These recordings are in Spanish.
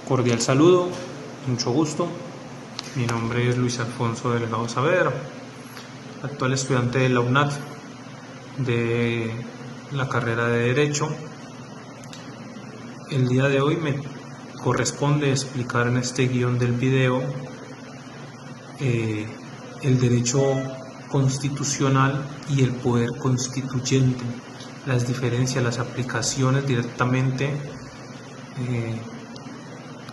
Cordial saludo, mucho gusto. Mi nombre es Luis Alfonso Delgado Saavedra, actual estudiante de la UNAD de la carrera de Derecho. El día de hoy me corresponde explicar en este guión del video el derecho constitucional y el poder constituyente, las diferencias, las aplicaciones directamente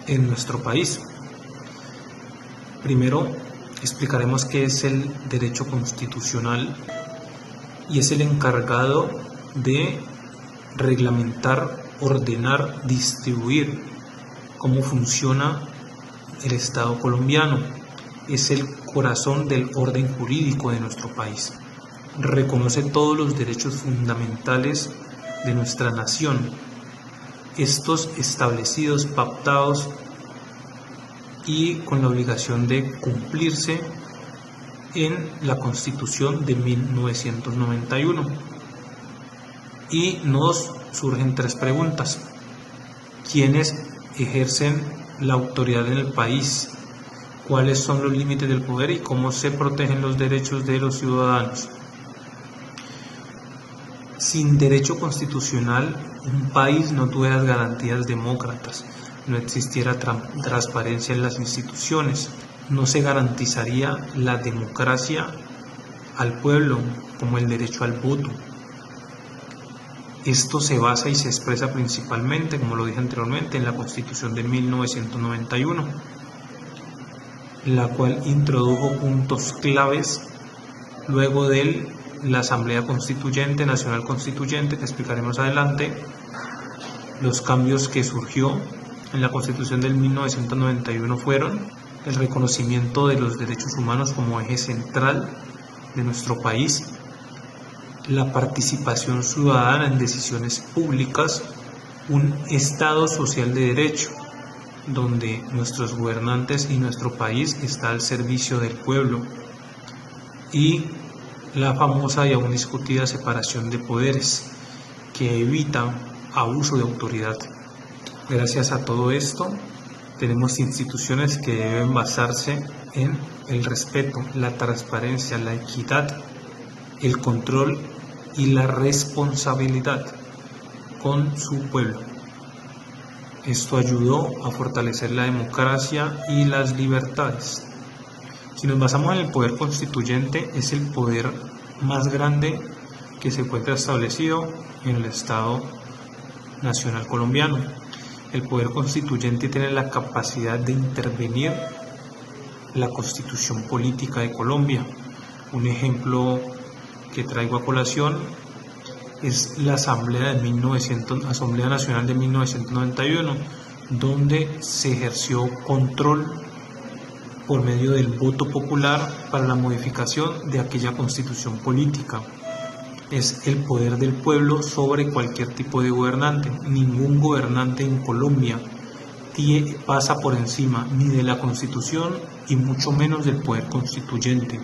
en nuestro país. Primero explicaremos qué es el derecho constitucional y es el encargado de reglamentar, ordenar, distribuir cómo funciona el Estado colombiano. Es el corazón del orden jurídico de nuestro país. Reconoce todos los derechos fundamentales de nuestra nación, estos establecidos, pactados y con la obligación de cumplirse en la Constitución de 1991. Y nos surgen tres preguntas: ¿quiénes ejercen la autoridad en el país? ¿Cuáles son los límites del poder y cómo se protegen los derechos de los ciudadanos? Sin derecho constitucional, un país no tuviera garantías demócratas, no existiera transparencia en las instituciones, no se garantizaría la democracia al pueblo, como el derecho al voto. Esto se basa y se expresa principalmente, como lo dije anteriormente, en la Constitución de 1991, la cual introdujo puntos claves luego de la Asamblea Constituyente, Nacional Constituyente, que explicaremos adelante. Los cambios que surgió en la Constitución del 1991 fueron el reconocimiento de los derechos humanos como eje central de nuestro país, la participación ciudadana en decisiones públicas, un Estado social de derecho, donde nuestros gobernantes y nuestro país está al servicio del pueblo, y la famosa y aún discutida separación de poderes, que evita abuso de autoridad. Gracias a todo esto, tenemos instituciones que deben basarse en el respeto, la transparencia, la equidad, el control y la responsabilidad con su pueblo. Esto ayudó a fortalecer la democracia y las libertades. Si nos basamos en el poder constituyente, es el poder más grande que se encuentra establecido en el Estado Nacional colombiano. El poder constituyente tiene la capacidad de intervenir la constitución política de Colombia. Un ejemplo que traigo a colación es la Asamblea Nacional de 1991, donde se ejerció control por medio del voto popular para la modificación de aquella constitución política. Es el poder del pueblo sobre cualquier tipo de gobernante. Ningún gobernante en Colombia pasa por encima ni de la Constitución y mucho menos del poder constituyente.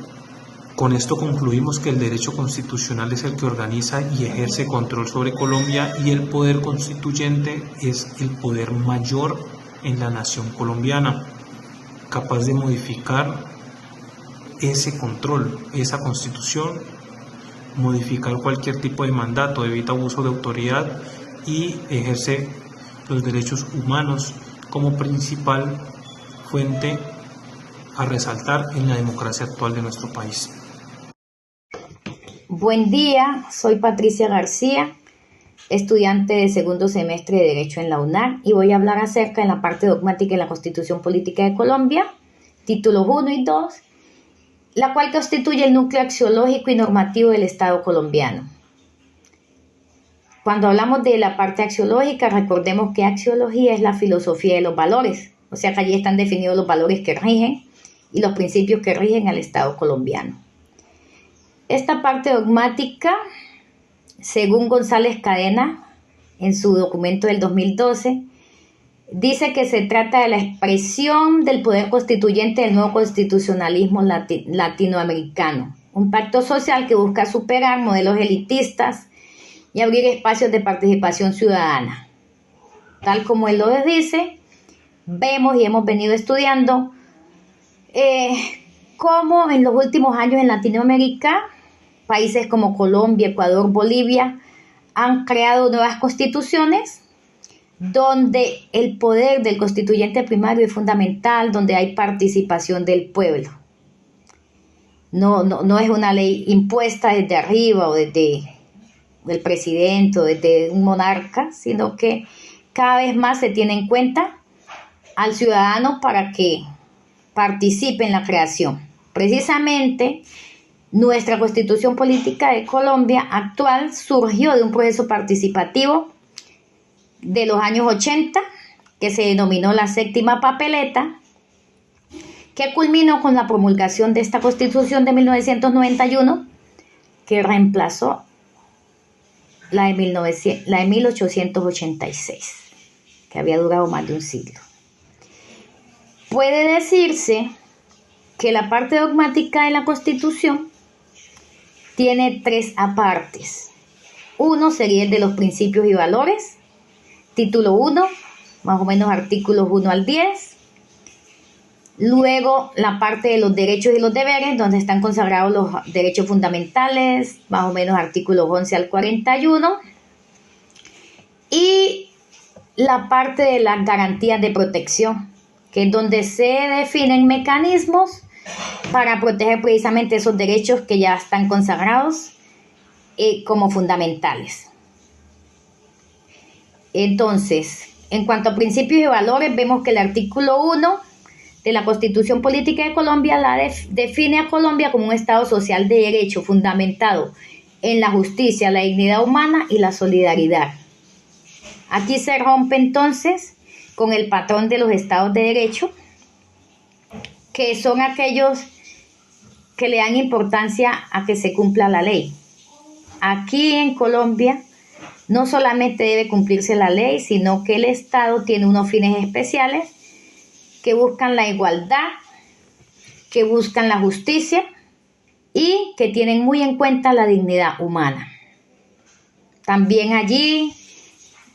Con esto concluimos que el derecho constitucional es el que organiza y ejerce control sobre Colombia, y el poder constituyente es el poder mayor en la nación colombiana, capaz de modificar ese control, esa constitución, modificar cualquier tipo de mandato, evita abuso de autoridad y ejerce los derechos humanos como principal fuente a resaltar en la democracia actual de nuestro país. Buen día, soy Patricia García, estudiante de segundo semestre de Derecho en la UNAD, y voy a hablar acerca de la parte dogmática de la Constitución Política de Colombia, títulos 1 y 2, la cual constituye el núcleo axiológico y normativo del Estado colombiano. Cuando hablamos de la parte axiológica, recordemos que axiología es la filosofía de los valores, o sea que allí están definidos los valores que rigen y los principios que rigen al Estado colombiano. Esta parte dogmática, según González Cadena, en su documento del 2012, dice que se trata de la expresión del poder constituyente del nuevo constitucionalismo latinoamericano, un pacto social que busca superar modelos elitistas y abrir espacios de participación ciudadana. Tal como él lo dice, vemos y hemos venido estudiando cómo en los últimos años en Latinoamérica, países como Colombia, Ecuador, Bolivia, han creado nuevas constituciones donde el poder del constituyente primario es fundamental, donde hay participación del pueblo. No es una ley impuesta desde arriba o desde el presidente o desde un monarca, sino que cada vez más se tiene en cuenta al ciudadano para que participe en la creación. Precisamente, nuestra Constitución Política de Colombia actual surgió de un proceso participativo de los años 80, que se denominó la séptima papeleta, que culminó con la promulgación de esta Constitución de 1991, que reemplazó la de 1886, que había durado más de un siglo. Puede decirse que la parte dogmática de la Constitución tiene 3 apartes. Uno sería el de los principios y valores, título 1, más o menos artículos 1 al 10. Luego la parte de los derechos y los deberes, donde están consagrados los derechos fundamentales, más o menos artículos 11 al 41. Y la parte de las garantías de protección, que es donde se definen mecanismos para proteger precisamente esos derechos que ya están consagrados como fundamentales. Entonces, en cuanto a principios y valores, vemos que el artículo 1 de la Constitución Política de Colombia define a Colombia como un Estado social de derecho fundamentado en la justicia, la dignidad humana y la solidaridad. Aquí se rompe entonces con el patrón de los estados de derecho, que son aquellos que le dan importancia a que se cumpla la ley. Aquí en Colombia no solamente debe cumplirse la ley, sino que el Estado tiene unos fines especiales que buscan la igualdad, que buscan la justicia y que tienen muy en cuenta la dignidad humana. También allí,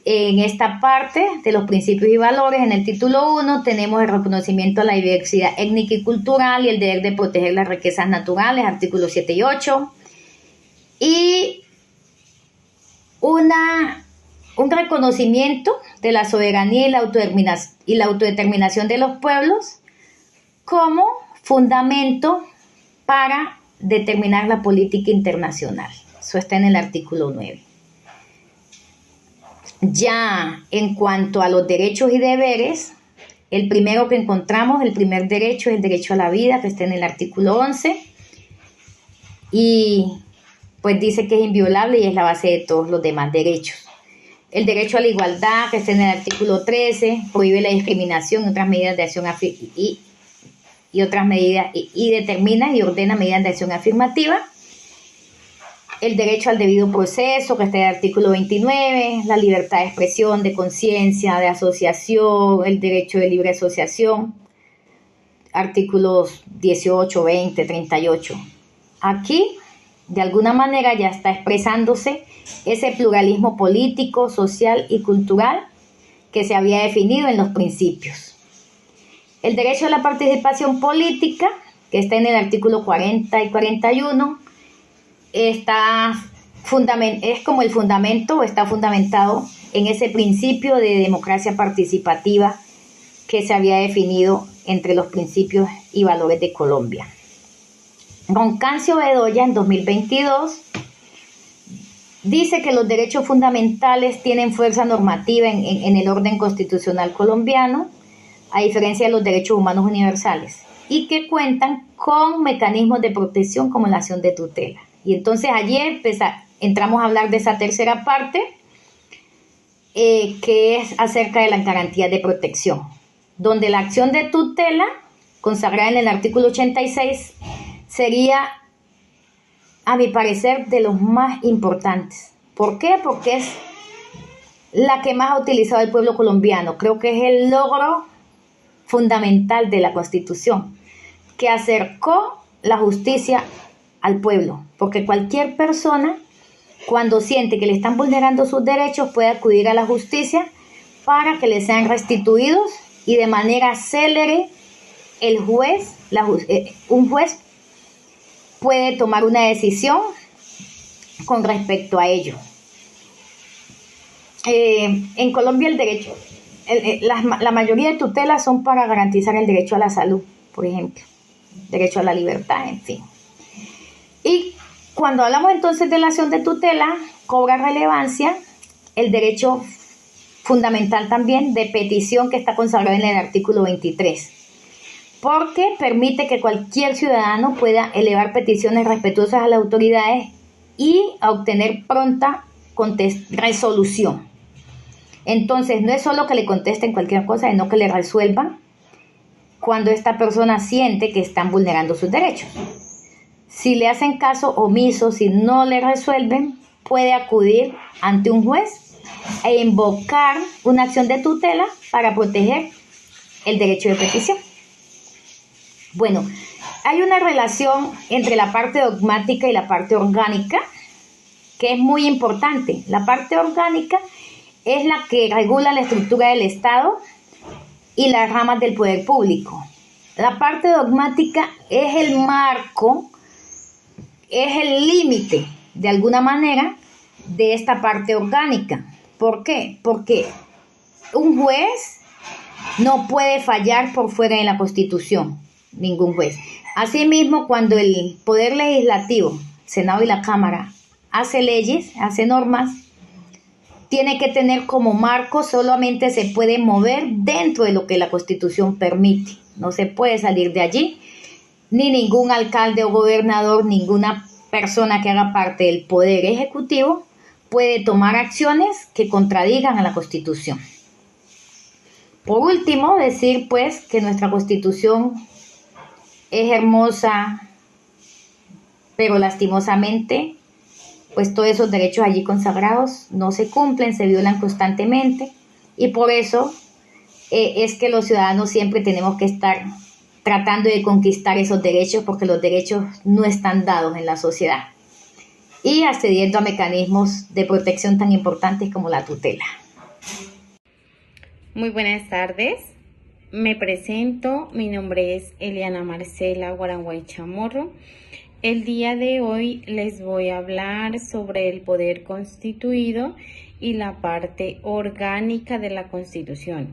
en esta parte de los principios y valores, en el título 1, tenemos el reconocimiento a la diversidad étnica y cultural y el deber de proteger las riquezas naturales, artículos 7 y 8. Y un reconocimiento de la soberanía y la autodeterminación de los pueblos como fundamento para determinar la política internacional. Eso está en el artículo 9. Ya en cuanto a los derechos y deberes, el primero que encontramos, el primer derecho es el derecho a la vida, que está en el artículo 11, y pues dice que es inviolable y es la base de todos los demás derechos. El derecho a la igualdad, que está en el artículo 13, prohíbe la discriminación y otras medidas de acción y determina y ordena medidas de acción afirmativa. El derecho al debido proceso, que está en el artículo 29, la libertad de expresión, de conciencia, de asociación, el derecho de libre asociación, artículos 18, 20, 38. Aquí, de alguna manera, ya está expresándose ese pluralismo político, social y cultural que se había definido en los principios. El derecho a la participación política, que está en el artículo 40 y 41, es como el fundamento, está fundamentado en ese principio de democracia participativa que se había definido entre los principios y valores de Colombia. Roncancio Bedoya, en 2022, dice que los derechos fundamentales tienen fuerza normativa en el orden constitucional colombiano, a diferencia de los derechos humanos universales, y que cuentan con mecanismos de protección como la acción de tutela. Y entonces allí entramos a hablar de esa tercera parte, que es acerca de la garantía de protección, donde la acción de tutela, consagrada en el artículo 86, sería, a mi parecer, de los más importantes. ¿Por qué? Porque es la que más ha utilizado el pueblo colombiano. Creo que es el logro fundamental de la Constitución, que acercó la justicia al pueblo, porque cualquier persona, cuando siente que le están vulnerando sus derechos, puede acudir a la justicia para que le sean restituidos y de manera célere un juez puede tomar una decisión con respecto a ello. En Colombia el derecho, la mayoría de tutelas son para garantizar el derecho a la salud, por ejemplo, derecho a la libertad, en fin. Y cuando hablamos entonces de la acción de tutela, cobra relevancia el derecho fundamental también de petición que está consagrado en el artículo 23, porque permite que cualquier ciudadano pueda elevar peticiones respetuosas a las autoridades y a obtener pronta resolución. Entonces, no es solo que le contesten cualquier cosa, sino que le resuelvan cuando esta persona siente que están vulnerando sus derechos. Si le hacen caso omiso, si no le resuelven, puede acudir ante un juez e invocar una acción de tutela para proteger el derecho de petición. Bueno, hay una relación entre la parte dogmática y la parte orgánica que es muy importante. La parte orgánica es la que regula la estructura del Estado y las ramas del poder público. La parte dogmática es el marco, es el límite, de alguna manera, de esta parte orgánica. ¿Por qué? Porque un juez no puede fallar por fuera de la Constitución, ningún juez. Asimismo, cuando el Poder Legislativo, Senado y la Cámara, hace leyes, hace normas, tiene que tener como marco, solamente se puede mover dentro de lo que la Constitución permite. No se puede salir de allí, ni ningún alcalde o gobernador, ninguna persona que haga parte del Poder Ejecutivo puede tomar acciones que contradigan a la Constitución. Por último, decir pues que nuestra Constitución es hermosa, pero lastimosamente pues todos esos derechos allí consagrados no se cumplen, se violan constantemente, y por eso es que los ciudadanos siempre tenemos que estar tratando de conquistar esos derechos, porque los derechos no están dados en la sociedad, y accediendo a mecanismos de protección tan importantes como la tutela. Muy buenas tardes, me presento, mi nombre es Eliana Marcela Guaranguay Chamorro. El día de hoy les voy a hablar sobre el poder constituido y la parte orgánica de la Constitución.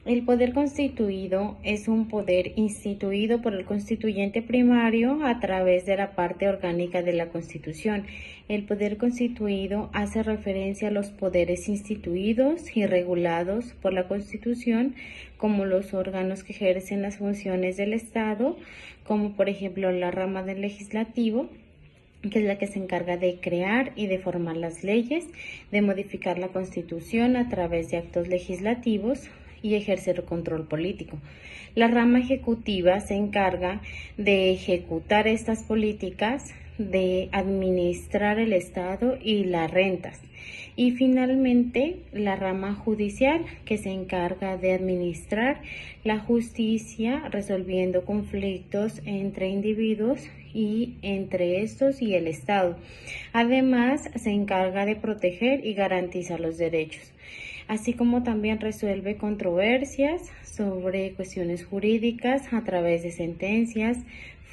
El poder constituido es un poder instituido por el constituyente primario a través de la parte orgánica de la Constitución. El poder constituido hace referencia a los poderes instituidos y regulados por la Constitución, como los órganos que ejercen las funciones del Estado, como por ejemplo la rama del legislativo, que es la que se encarga de crear y de formar las leyes, de modificar la Constitución a través de actos legislativos y ejercer control político. La rama ejecutiva se encarga de ejecutar estas políticas, de administrar el Estado y las rentas. Y finalmente la rama judicial, que se encarga de administrar la justicia resolviendo conflictos entre individuos y entre estos y el Estado. Además, se encarga de proteger y garantizar los derechos, así como también resuelve controversias sobre cuestiones jurídicas a través de sentencias,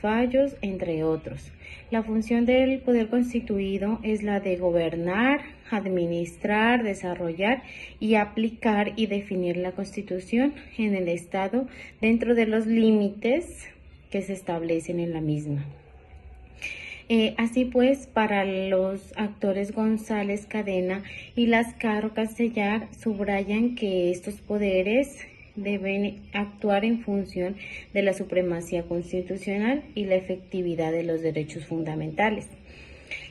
fallos, entre otros. La función del poder constituido es la de gobernar, administrar, desarrollar y aplicar y definir la Constitución en el Estado dentro de los límites que se establecen en la misma. Así pues, para los actores González Cadena y Lascaro Castellar subrayan que estos poderes deben actuar en función de la supremacía constitucional y la efectividad de los derechos fundamentales.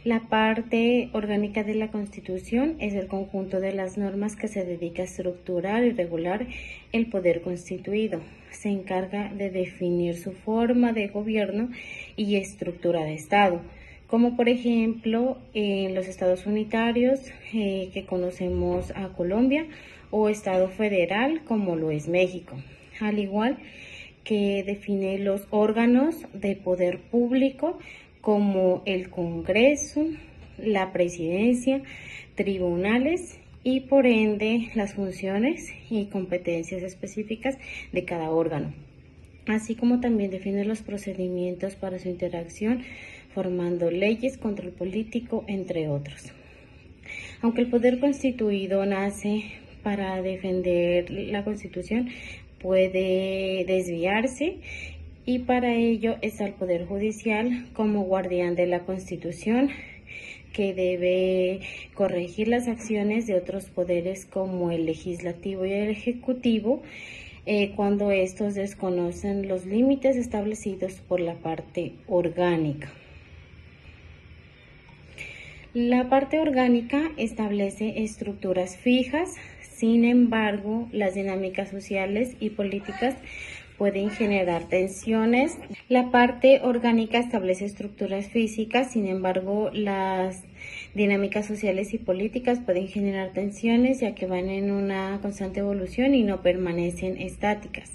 La parte orgánica de la Constitución es el conjunto de las normas que se dedica a estructurar y regular el poder constituido. Se encarga de definir su forma de gobierno y estructura de Estado, como por ejemplo en los estados unitarios que conocemos a Colombia, o Estado federal como lo es México, al igual que define los órganos de poder público como el Congreso, la Presidencia, tribunales y por ende las funciones y competencias específicas de cada órgano, así como también define los procedimientos para su interacción, formando leyes, control político, entre otros. Aunque el poder constituido nace para defender la Constitución, puede desviarse y para ello está el Poder Judicial como guardián de la Constitución, que debe corregir las acciones de otros poderes como el legislativo y el ejecutivo cuando estos desconocen los límites establecidos por la parte orgánica. La parte orgánica establece estructuras fijas, sin embargo, las dinámicas sociales y políticas pueden generar tensiones. La parte orgánica establece estructuras físicas, sin embargo, las dinámicas sociales y políticas pueden generar tensiones, ya que van en una constante evolución y no permanecen estáticas,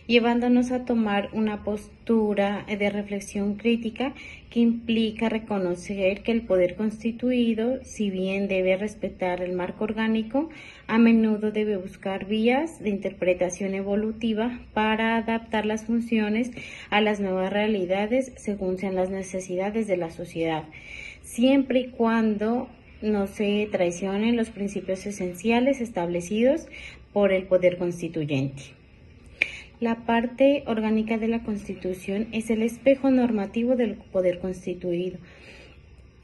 llevándonos a tomar una postura de reflexión crítica que implica reconocer que el poder constituido, si bien debe respetar el marco orgánico, a menudo debe buscar vías de interpretación evolutiva para adaptar las funciones a las nuevas realidades según sean las necesidades de la sociedad, siempre y cuando no se traicionen los principios esenciales establecidos por el poder constituyente. La parte orgánica de la Constitución es el espejo normativo del poder constituido,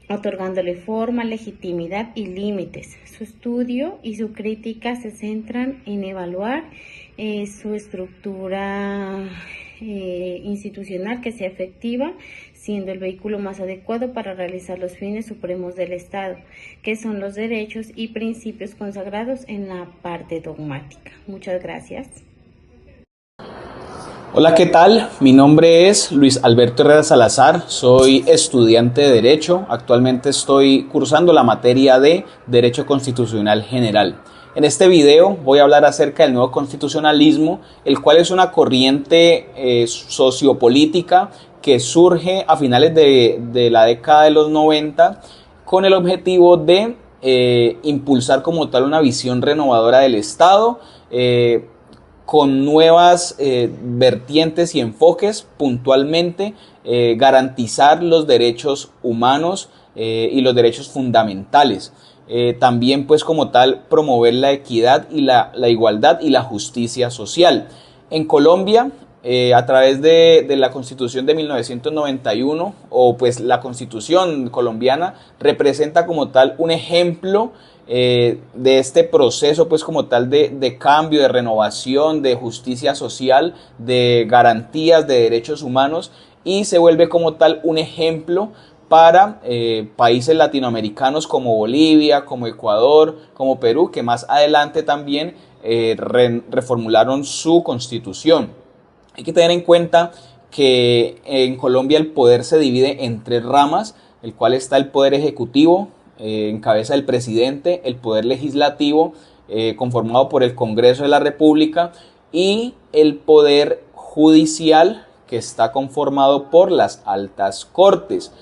otorgándole forma, legitimidad y límites. Su estudio y su crítica se centran en evaluar su estructura institucional que sea efectiva, siendo el vehículo más adecuado para realizar los fines supremos del Estado, que son los derechos y principios consagrados en la parte dogmática. Muchas gracias. Hola, ¿qué tal? Mi nombre es Luis Alberto Herrera Salazar, soy estudiante de Derecho, actualmente estoy cursando la materia de Derecho Constitucional General. En este video voy a hablar acerca del nuevo constitucionalismo, el cual es una corriente sociopolítica que surge a finales de la década de los 90 con el objetivo de impulsar como tal una visión renovadora del Estado, con nuevas vertientes y enfoques, puntualmente garantizar los derechos humanos y los derechos fundamentales. También pues como tal promover la equidad y la igualdad y la justicia social. En Colombia, a través de la Constitución de 1991, o pues la Constitución colombiana representa como tal un ejemplo de este proceso pues como tal de cambio, de renovación, de justicia social, de garantías de derechos humanos, y se vuelve como tal un ejemplo para países latinoamericanos como Bolivia, como Ecuador, como Perú, que más adelante también reformularon su constitución. Hay que tener en cuenta que en Colombia el poder se divide en tres ramas, el cual está el poder ejecutivo, en cabeza del presidente, el poder legislativo, conformado por el Congreso de la República, y el poder judicial, que está conformado por las altas cortes.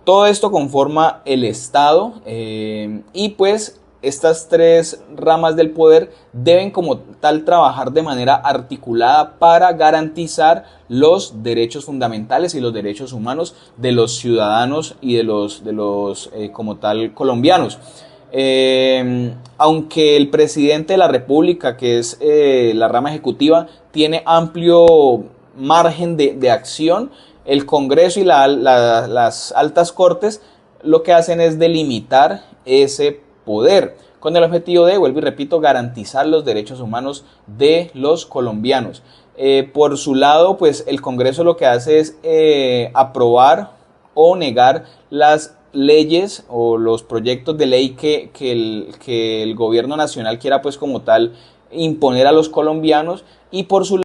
Todo esto conforma el Estado, y pues estas tres ramas del poder deben como tal trabajar de manera articulada para garantizar los derechos fundamentales y los derechos humanos de los ciudadanos y de los como tal colombianos. Aunque el presidente de la República, que es la rama ejecutiva, tiene amplio margen de acción, el Congreso y las altas cortes lo que hacen es delimitar ese poder, con el objetivo de, vuelvo y repito, garantizar los derechos humanos de los colombianos. Por su lado, pues el Congreso lo que hace es aprobar o negar las leyes o los proyectos de ley que el gobierno nacional quiera pues como tal imponer a los colombianos, y por su